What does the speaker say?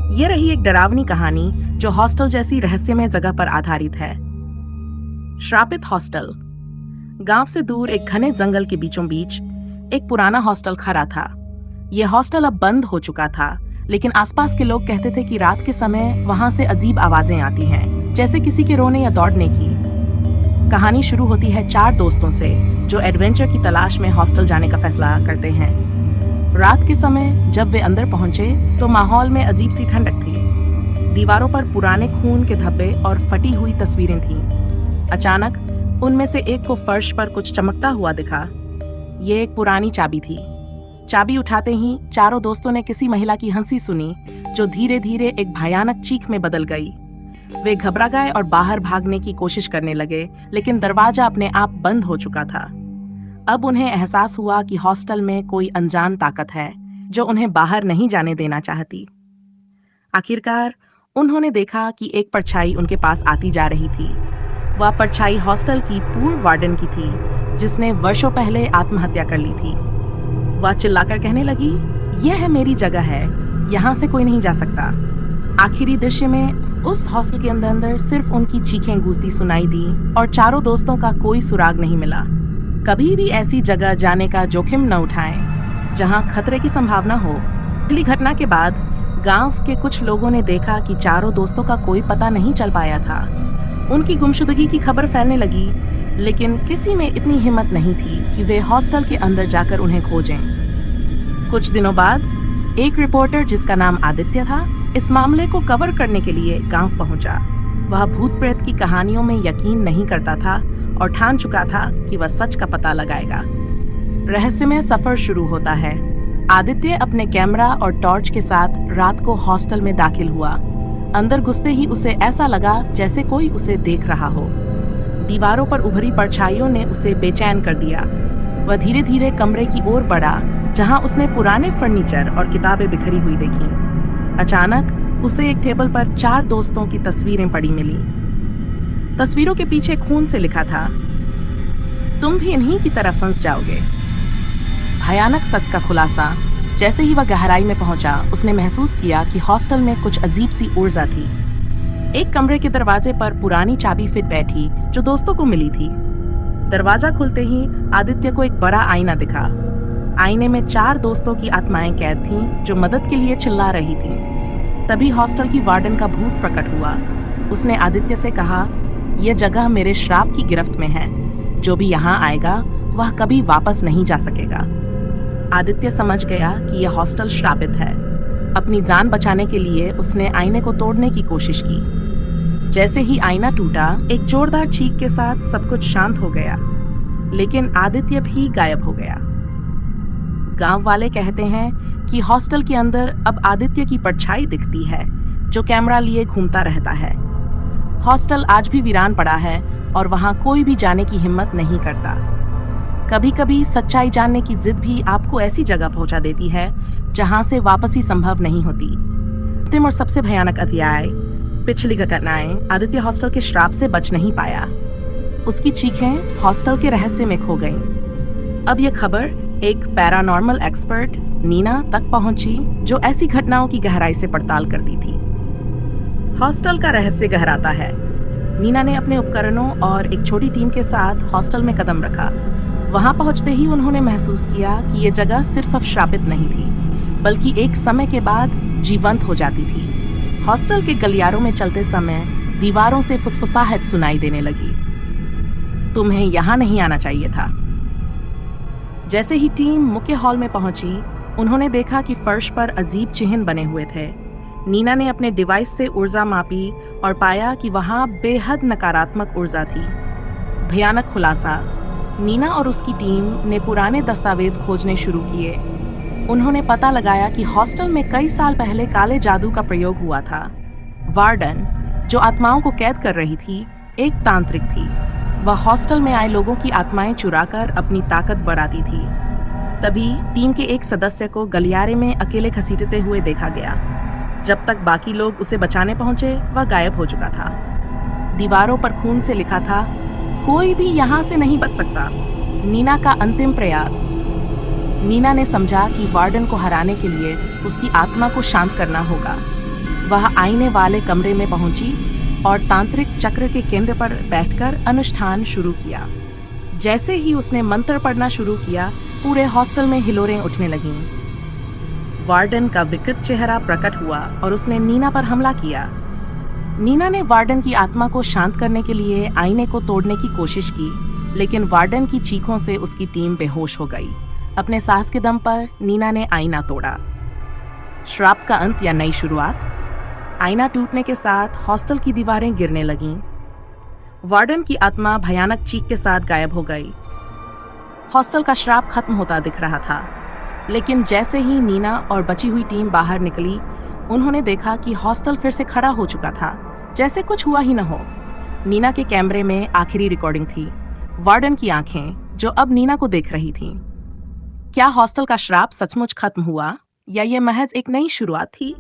ये रही एक डरावनी कहानी जो हॉस्टल जैसी रहस्यमय जगह पर आधारित है। श्रापित हॉस्टल। गांव से दूर एक घने जंगल के बीचों बीच एक पुराना हॉस्टल खड़ा था। यह हॉस्टल अब बंद हो चुका था, लेकिन आसपास के लोग कहते थे कि रात के समय वहां से अजीब आवाजें आती हैं, जैसे किसी के रोने या दौड़ने की। कहानी शुरू होती है 4 दोस्तों से जो एडवेंचर की तलाश में हॉस्टल जाने का फैसला करते हैं। रात के समय जब वे अंदर पहुंचे तो माहौल में अजीब सी ठंडक थी। दीवारों पर पुराने खून के धब्बे और फटी हुई तस्वीरें थीं। अचानक उनमें से एक को फर्श पर कुछ चमकता हुआ दिखा। ये एक पुरानी चाबी थी। चाबी उठाते ही चारों दोस्तों ने किसी महिला की हंसी सुनी जो धीरे धीरे एक भयानक चीख में बदल गई। वे घबरा गए और बाहर भागने की कोशिश करने लगे, लेकिन दरवाजा अपने आप बंद हो चुका था। अब उन्हें एहसास हुआ कि हॉस्टल में कोई अनजान ताकत है जो उन्हें बाहर नहीं जाने देना चाहती। आखिरकार उन्होंने देखा कि एक परछाई उनके पास आती जा रही थी। वह परछाई हॉस्टल की पूर्व वार्डन की थी, जिसने वर्षों पहले आत्महत्या कर ली थी। वह चिल्लाकर कहने लगी, यह है मेरी जगह है, यहाँ से कोई नहीं जा सकता। आखिरी दृश्य में उस हॉस्टल के अंदर सिर्फ उनकी चीखें गूंजती सुनाई दी और चारों दोस्तों का कोई सुराग नहीं मिला। कभी भी ऐसी जगह जाने का जोखिम न उठाएं जहां खतरे की संभावना हो। अगली घटना के बाद गांव के कुछ लोगों ने देखा कि चारों दोस्तों का कोई पता नहीं चल पाया था। उनकी गुमशुदगी की खबर फैलने लगी, लेकिन किसी में इतनी हिम्मत नहीं थी कि वे हॉस्टल के अंदर जाकर उन्हें खोजें। कुछ दिनों बाद एक रिपोर्टर जिसका नाम आदित्य था, इस मामले को कवर करने के लिए गांव पहुंचा। वह भूत प्रेत की कहानियों में यकीन नहीं करता था और ठान चुका था कि वह सच का पता लगाएगा। रहस्यमय सफर शुरू होता है। आदित्य अपने कैमरा और टॉर्च के साथ रात को हॉस्टल में दाखिल हुआ। अंदर घुसते ही उसे ऐसा लगा जैसे कोई उसे देख रहा हो। दीवारों पर उभरी परछाइयों ने उसे बेचैन कर दिया। वह धीरे धीरे कमरे की ओर बढ़ा, जहां उसने पुराने फर्नीचर और किताबें बिखरी हुई देखी। अचानक उसे एक टेबल पर 4 दोस्तों की तस्वीरें पड़ी मिली। तस्वीरों के पीछे खून से लिखा था, तुम भी इन्हीं की तरह फंस जाओगे। भयानक सच का खुलासा। जैसे ही वह गहराई में पहुंचा, उसने महसूस किया कि हॉस्टल में कुछ अजीब सी ऊर्जा थी। एक कमरे के दरवाजे पर पुरानी चाबी फिट बैठी जो दोस्तों को मिली थी। दरवाजा खुलते ही आदित्य को एक बड़ा आईना दिखा। आईने में 4 दोस्तों की आत्माएं कैद थीं जो मदद के लिए चिल्ला रही थीं। तभी हॉस्टल की वार्डन का भूत प्रकट हुआ। उसने आदित्य से कहा, यह जगह मेरे श्राप की गिरफ्त में है। जो भी यहाँ आएगा वह कभी वापस नहीं जा सकेगा। आदित्य समझ गया कि यह हॉस्टल श्रापित है। अपनी जान बचाने के लिए उसने आईने को तोड़ने की कोशिश की। जैसे ही आईना टूटा, एक जोरदार चीख के साथ सब कुछ शांत हो गया, लेकिन आदित्य भी गायब हो गया। गांव वाले कहते हैं कि हॉस्टल के अंदर अब आदित्य की परछाई दिखती है जो कैमरा लिए घूमता रहता है। हॉस्टल आज भी वीरान पड़ा है और वहां कोई भी जाने की हिम्मत नहीं करता। कभी कभी सच्चाई जानने की जिद भी आपको ऐसी जगह पहुंचा देती है जहां से वापसी संभव नहीं होती। अंतिम और सबसे भयानक अध्याय। पिछली घटनाएं। आदित्य हॉस्टल के श्राप से बच नहीं पाया। उसकी चीखें हॉस्टल के रहस्य में खो गईं। अब यह खबर एक पैरानॉर्मल एक्सपर्ट नीना तक पहुंची, जो ऐसी घटनाओं की गहराई से पड़ताल करती थी। हॉस्टल का रहस्य गहराता है। नीना ने अपने उपकरणों और एक छोटी टीम के साथ हॉस्टल में कदम रखा। वहां पहुंचते ही उन्होंने महसूस किया कि ये जगह सिर्फ अब श्रापित नहीं थी, बल्कि एक समय के बाद जीवंत हो जाती थी। हॉस्टल के गलियारों में चलते समय दीवारों से फुसफुसाहट सुनाई देने लगी, तुम्हें यहाँ नहीं आना चाहिए था। जैसे ही टीम मुख्य हॉल में पहुंची, उन्होंने देखा कि फर्श पर अजीब चिन्ह बने हुए थे। नीना ने अपने डिवाइस से ऊर्जा मापी और पाया कि वहां बेहद नकारात्मक ऊर्जा थी। भयानक खुलासा। नीना और उसकी टीम ने पुराने दस्तावेज खोजने शुरू किए। उन्होंने पता लगाया कि हॉस्टल में कई साल पहले काले जादू का प्रयोग हुआ था। वार्डन, जो आत्माओं को कैद कर रही थी, एक तांत्रिक थी। वह हॉस्टल में आए लोगों की आत्माएं चुराकर अपनी ताकत बढ़ाती थी। तभी टीम के एक सदस्य को गलियारे में अकेले घसीटते हुए देखा गया। जब तक बाकी लोग उसे बचाने पहुंचे, वह गायब हो चुका था। दीवारों पर खून से लिखा था, कोई भी यहाँ से नहीं बच सकता। नीना का अंतिम प्रयास। नीना ने समझा कि वार्डन को हराने के लिए उसकी आत्मा को शांत करना होगा। वह आईने वाले कमरे में पहुंची और तांत्रिक चक्र के केंद्र पर बैठकर अनुष्ठान शुरू किया। जैसे ही उसने मंत्र पढ़ना शुरू किया, पूरे हॉस्टल में हिलोरें उठने लगीं। वार्डन का विकृत चेहरा प्रकट हुआ और उसने नीना पर हमला किया। नीना ने वार्डन की आत्मा को शांत करने के लिए आईने को तोड़ने की कोशिश की, लेकिन वार्डन की चीखों से उसकी टीम बेहोश हो गई। अपने साहस के दम पर नीना ने आईना तोड़ा। श्राप का अंत या नई शुरुआत। आईना टूटने के साथ हॉस्टल की दीवारें गिरने लगीं। वार्डन की आत्मा भयानक चीख के साथ गायब हो गई। हॉस्टल का श्राप खत्म होता दिख रहा था, लेकिन जैसे ही नीना और बची हुई टीम बाहर निकली, उन्होंने देखा कि हॉस्टल फिर से खड़ा हो चुका था, जैसे कुछ हुआ ही न हो। नीना के कैमरे में आखिरी रिकॉर्डिंग थी, वार्डन की आंखें जो अब नीना को देख रही थीं। क्या हॉस्टल का श्राप सचमुच खत्म हुआ या ये महज एक नई शुरुआत थी?